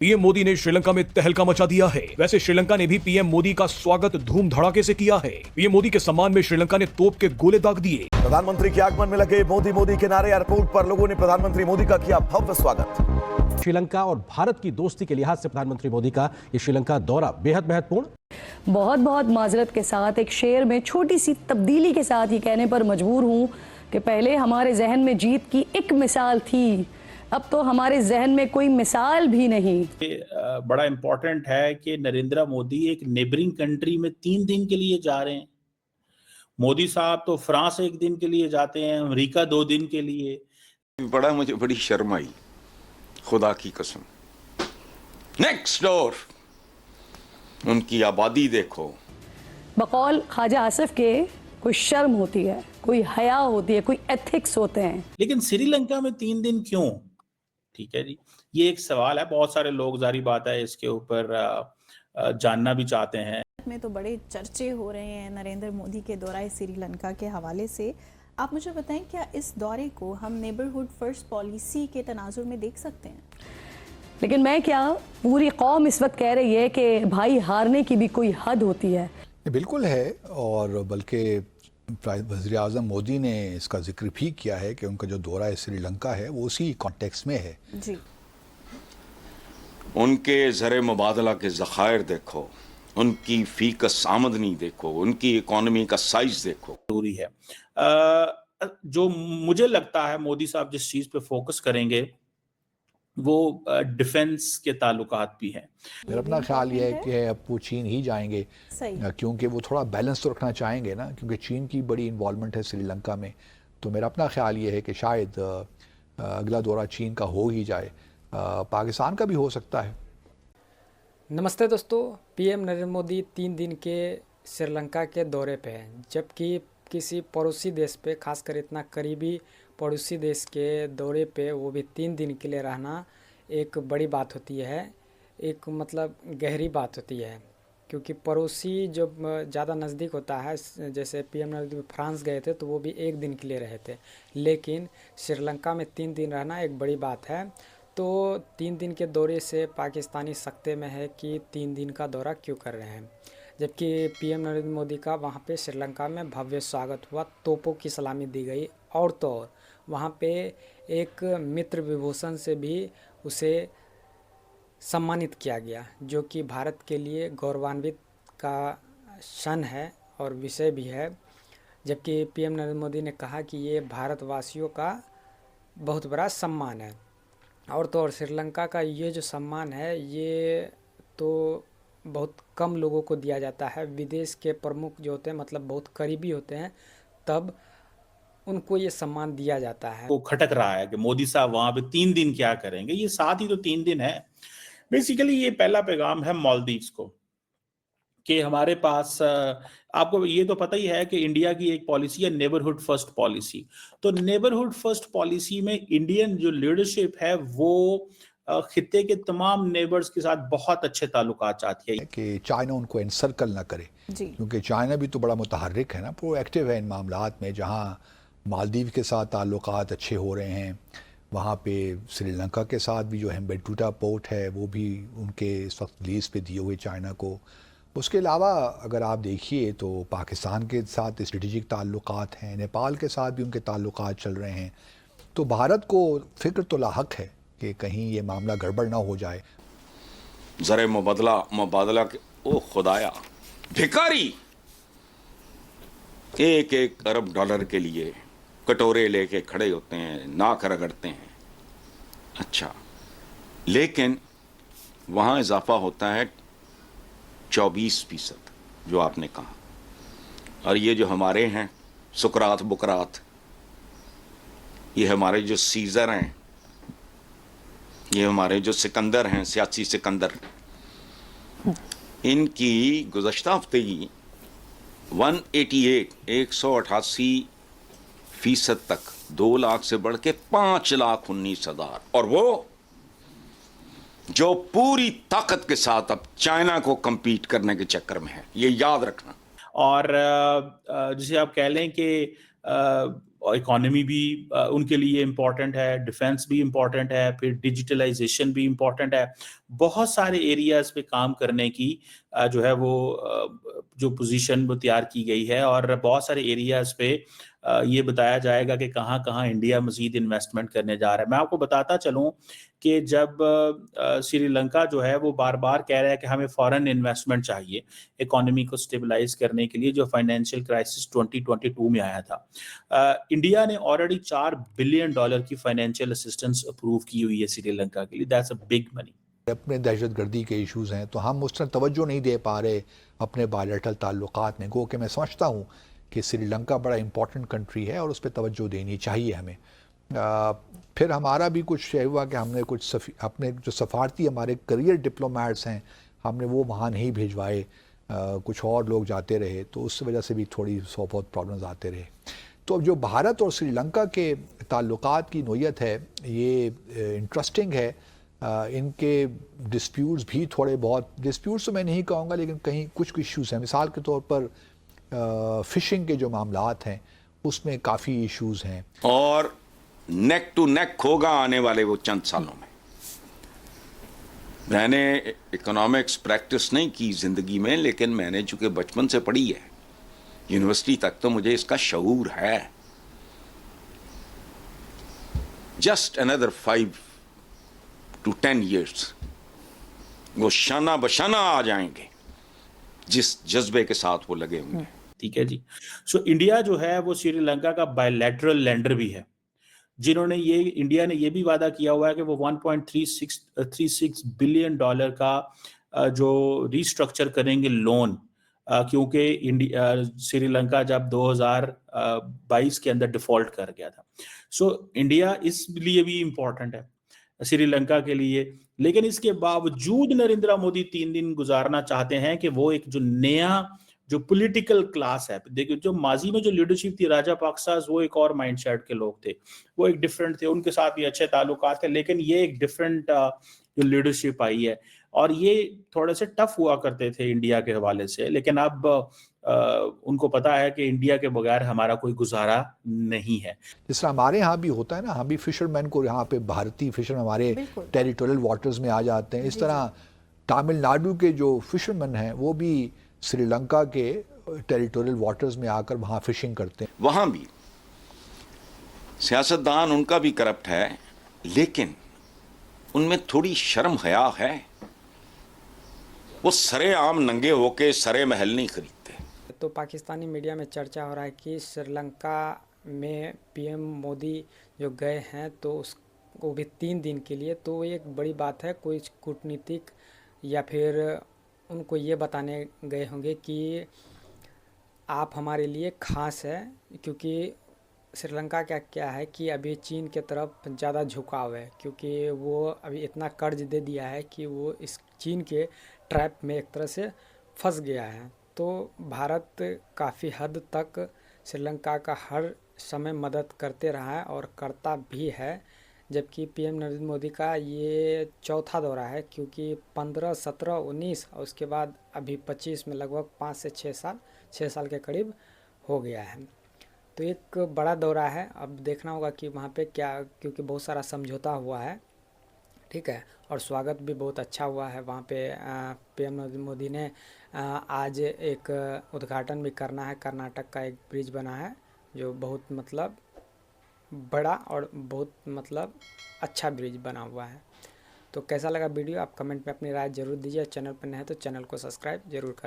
PM Modi ने श्रीलंका में तहलका मचा दिया है। वैसे श्रीलंका ने भी पीएम मोदी का स्वागत धूम धड़ाके से किया है। पीएम मोदी के सम्मान में श्रीलंका ने तोप के गोले दाग दिए। प्रधानमंत्री के आगमन में लगे मोदी मोदी के नारे। एयरपोर्ट पर लोगों ने प्रधानमंत्री मोदी का किया भव्य स्वागत। श्रीलंका और भारत की दोस्ती के लिहाज से प्रधानमंत्री मोदी का ये श्रीलंका दौरा बेहद महत्वपूर्ण। बहुत बहुत माजरत के साथ एक शेर में छोटी सी तब्दीली के साथ ये कहने पर मजबूर हूं कि पहले हमारे जहन में जीत की एक मिसाल थी, अब तो हमारे जहन में कोई मिसाल भी नहीं। बड़ा इंपॉर्टेंट है कि नरेंद्र मोदी एक नेबरिंग कंट्री में 3 दिन के लिए जा रहे हैं। मोदी साहब तो फ्रांस 1 दिन के लिए जाते हैं, अमेरिका 2 दिन के लिए। मुझे बड़ी शर्म आई, खुदा की कसम। नेक्स्ट डोर उनकी आबादी देखो। बकौल ख्वाजा आसिफ के कोई शर्म होती है, कोई हया होती है, कोई एथिक्स होते हैं। लेकिन श्रीलंका में 3 दिन क्यों? ठीक है जी, ये एक सवाल है। बहुत सारे लोग जारी बात है इसके ऊपर जानना भी चाहते हैं। में तो बड़े चर्चे हो रहे हैं नरेंद्र मोदी के दौरे श्रीलंका के हवाले से। आप मुझे बताएं, क्या इस दौरे को हम नेबरहुड फर्स्ट पॉलिसी के तनाजुर में देख सकते हैं? लेकिन मैं क्या, पूरी कौम इस वक्त कह रही है कि भाई हारने की भी कोई हद होती है। बिल्कुल है, और बल्कि वज़ीर-ए-आज़म मोदी ने इसका जिक्र भी किया है कि उनका जो दौरा है श्रीलंका है वो उसी कॉन्टेक्स्ट में है जी। उनके ज़र मुबादला के ज़खायर देखो, उनकी फीकस आमदनी देखो, उनकी इकोनॉमी का साइज देखो। जरूरी है। जो मुझे लगता है मोदी साहब जिस चीज पे फोकस करेंगे वो डिफेंस के ताल्लुकात भी हैं। मेरा अपना ख्याल ये है कि अब वो चीन ही जाएंगे, क्योंकि वो थोड़ा बैलेंस तो रखना चाहेंगे ना, क्योंकि चीन की बड़ी इन्वॉल्वमेंट है श्रीलंका में। तो मेरा अपना ख्याल ये है कि शायद अगला दौरा चीन का हो ही जाए, पाकिस्तान का भी हो सकता है। नमस्ते दोस्तों, पीएम नरेंद्र मोदी 3 दिन के श्रीलंका के दौरे पे हैं, जबकि किसी पड़ोसी देश पे, खासकर इतना करीबी पड़ोसी देश के दौरे पे वो भी 3 दिन के लिए रहना एक बड़ी बात होती है, एक मतलब गहरी बात होती है। क्योंकि पड़ोसी जब ज़्यादा नज़दीक होता है, जैसे पीएम नरेंद्र फ्रांस गए थे तो वो भी 1 दिन के लिए रहे थे, लेकिन श्रीलंका में 3 दिन रहना एक बड़ी बात है। तो 3 दिन के दौरे से पाकिस्तानी सख्ते में है कि 3 दिन का दौरा क्यों कर रहे हैं, जबकि पीएम नरेंद्र मोदी का वहाँ पे श्रीलंका में भव्य स्वागत हुआ, तोपों की सलामी दी गई, और तो और वहाँ पे एक मित्र विभूषण से भी उसे सम्मानित किया गया, जो कि भारत के लिए गौरवान्वित का क्षण है और विषय भी है। जबकि पीएम नरेंद्र मोदी ने कहा कि ये भारतवासियों का बहुत बड़ा सम्मान है, और तो और श्रीलंका का ये जो सम्मान है ये तो बहुत कम लोगों को दिया जाता है। विदेश के प्रमुख जो होते हैं, मतलब बहुत करीबी होते हैं, तब उनको ये सम्मान दिया जाता है। वो खटक रहा है कि मोदी साहब वहां पे 3 दिन क्या करेंगे। ये साथ ही तो 3 दिन है। बेसिकली ये पहला पैगाम है मालदीव्स को कि हमारे पास, आपको ये तो पता ही है कि इंडिया की एक पॉलिसी है नेबरहुड फर्स्ट पॉलिसी। तो नेबरहुड फर्स्ट पॉलिसी में इंडियन जो लीडरशिप है वो खित्ते के तमाम नेबर्स के साथ बहुत अच्छे ताल्लुकात चाहती है कि चाइना उनको एनसर्कल ना करे, क्योंकि चाइना भी तो बड़ा मुतहर्रिक है ना, प्रोएक्टिव है इन मामलात में। जहाँ मालदीव के साथ ताल्लुकात अच्छे हो रहे हैं, वहाँ पे श्रीलंका के साथ भी जो हेम्बेटूटा पोर्ट है वो भी उनके इस वक्त लीज पे दिए हुए चाइना को। उसके अलावा अगर आप देखिए तो पाकिस्तान के साथ स्ट्रेटेजिक ताल्लुकात हैं, नेपाल के साथ भी उनके ताल्लुकात चल रहे हैं। तो भारत को फिक्र तो लाहक है कि कहीं ये मामला गड़बड़ ना हो जाए। ज़र मुबादला के ओ खुदाया, भिखारी 1-1 अरब डॉलर के लिए कटोरे लेके खड़े होते हैं, नाक रगड़ते हैं। अच्छा, लेकिन वहाँ इजाफा होता है 24%, जो आपने कहा। और ये जो हमारे हैं सुकरात बुकरात, ये हमारे जो सीज़र हैं, ये हमारे जो सिकंदर हैं, सियासी सिकंदर, इनकी गुज़श्ता हफ्ते ही 188% तक 2 लाख से बढ़ के 5,19,000, और वो जो पूरी ताकत के साथ अब चाइना को compete करने के चक्कर में है, ये याद रखना। और जिसे आप कह लें कि इकोनॉमी भी उनके लिए इम्पोर्टेंट है, डिफेंस भी इम्पोर्टेंट है, फिर डिजिटलाइजेशन भी इम्पोर्टेंट है। बहुत सारे एरियाज पे काम करने की जो है वो जो पोजीशन वो तैयार की गई है, और बहुत सारे एरियाज पे ये बताया जाएगा कि कहाँ कहाँ इंडिया मजीद इन्वेस्टमेंट करने जा रहा है। मैं आपको बताता चलूँ कि जब श्रीलंका जो है वो बार बार कह रहा है कि हमें फॉरेन इन्वेस्टमेंट चाहिए इकोनॉमी को स्टेबलाइज करने के लिए, जो फाइनेंशियल क्राइसिस 2022 में आया था, इंडिया ने ऑलरेडी $4 बिलियन की फाइनेंशियल असिस्टेंस अप्रूव की हुई है श्रीलंका के लिए। That's a big money. अपने दहशतगर्दी के इश्यूज़ हैं तो हम उस तरह तवज्जो नहीं दे पा रहे अपने बायलैटरल ताल्लुकात में। गो कि मैं समझता हूँ कि श्रीलंका बड़ा इम्पॉर्टेंट कंट्री है और उस पर तवज्जो देनी चाहिए हमें। फिर हमारा भी कुछ यह हुआ कि हमने कुछ अपने जो सफारती हमारे करियर डिप्लोमेट्स हैं हमने वो वहाँ नहीं भिजवाए, कुछ और लोग जाते रहे, तो उस वजह से भी थोड़ी बहुत प्रॉब्लम्स आते रहे। तो अब जो भारत और श्रीलंका के ताल्लुकात की नोयत है ये इंटरेस्टिंग है। इनके डिस्प्यूट्स भी थोड़े बहुत, डिस्प्यूट्स तो मैं नहीं कहूँगा लेकिन कहीं कुछ इश्यूज़ हैं। मिसाल के तौर पर फ़िशिंग के जो मामलात हैं उसमें काफ़ी इश्यूज़ हैं और नेक टू नेक होगा आने वाले वो चंद सालों में। मैंने इकोनॉमिक्स प्रैक्टिस नहीं की ज़िंदगी में, लेकिन मैंने चूँकि बचपन से पढ़ी है यूनिवर्सिटी तक, तो मुझे इसका शऊर है। जस्ट अनदर 5 to 10 years वो शाना बशाना आ जाएंगे जिस जज्बे के साथ वो लगे होंगे। ठीक है जी। सो इंडिया जो है वो श्रीलंका का बायलैटरल लेंडर भी है, जिन्होंने इंडिया ने ये भी वादा किया हुआ है कि वो $1.36 बिलियन का जो रिस्ट्रक्चर करेंगे लोन, क्योंकि श्रीलंका जब 2022 के अंदर डिफॉल्ट कर गया था। सो इंडिया इसलिए भी इम्पोर्टेंट है श्रीलंका के लिए। लेकिन इसके बावजूद नरेंद्र मोदी 3 दिन गुजारना चाहते हैं कि वो एक जो नया जो पॉलिटिकल क्लास है, देखिए जो माजी में जो लीडरशिप थी राजा पाक्सास, वो एक और माइंडसेट के लोग थे, वो एक डिफरेंट थे, उनके साथ भी अच्छे ताल्लुकात थे, लेकिन ये एक डिफरेंट जो लीडरशिप आई है और ये थोड़े से टफ हुआ करते थे इंडिया के हवाले से। लेकिन अब उनको पता है कि इंडिया के बगैर हमारा कोई गुजारा नहीं है। जिस तरह हमारे यहाँ भी होता है ना, हम भी फिशरमैन को यहाँ पे भारतीय फिशर हमारे टेरिटोरियल वाटर्स में आ जाते हैं, इस तरह तमिलनाडु के जो फिशरमैन हैं वो भी श्रीलंका के टेरिटोरियल वाटर्स में आकर वहाँ फिशिंग करते हैं। वहाँ भी सियासतदान उनका भी करप्ट है, लेकिन उनमें थोड़ी शर्म हया है। वो सरे आम नंगे होके सरे महल नहीं खरीदते। तो पाकिस्तानी मीडिया में चर्चा हो रहा है कि श्रीलंका में पीएम मोदी जो गए हैं तो उसको भी 3 दिन के लिए, तो एक बड़ी बात है। कोई कूटनीतिक या फिर उनको ये बताने गए होंगे कि आप हमारे लिए खास है, क्योंकि श्रीलंका का क्या है कि अभी चीन के तरफ ज़्यादा झुकाव है, क्योंकि वो अभी इतना कर्ज दे दिया है कि वो इस चीन के ट्रैप में एक तरह से फंस गया है। तो भारत काफ़ी हद तक श्रीलंका का हर समय मदद करते रहा है और करता भी है, जबकि पीएम नरेंद्र मोदी का ये 4था दौरा है, क्योंकि 15, 17, 19 और उसके बाद अभी 25 में लगभग 5 से 6 साल के करीब हो गया है। तो एक बड़ा दौरा है। अब देखना होगा कि वहाँ पे क्या, क्योंकि बहुत सारा समझौता हुआ है, ठीक है, और स्वागत भी बहुत अच्छा हुआ है वहाँ पे। पीएम नरेंद्र मोदी ने आज एक उद्घाटन भी करना है। कर्नाटक का एक ब्रिज बना है जो बहुत मतलब बड़ा और बहुत मतलब अच्छा ब्रिज बना हुआ है। तो कैसा लगा वीडियो, आप कमेंट में अपनी राय जरूर दीजिए। चैनल पर नए हैं तो चैनल को सब्सक्राइब जरूर कर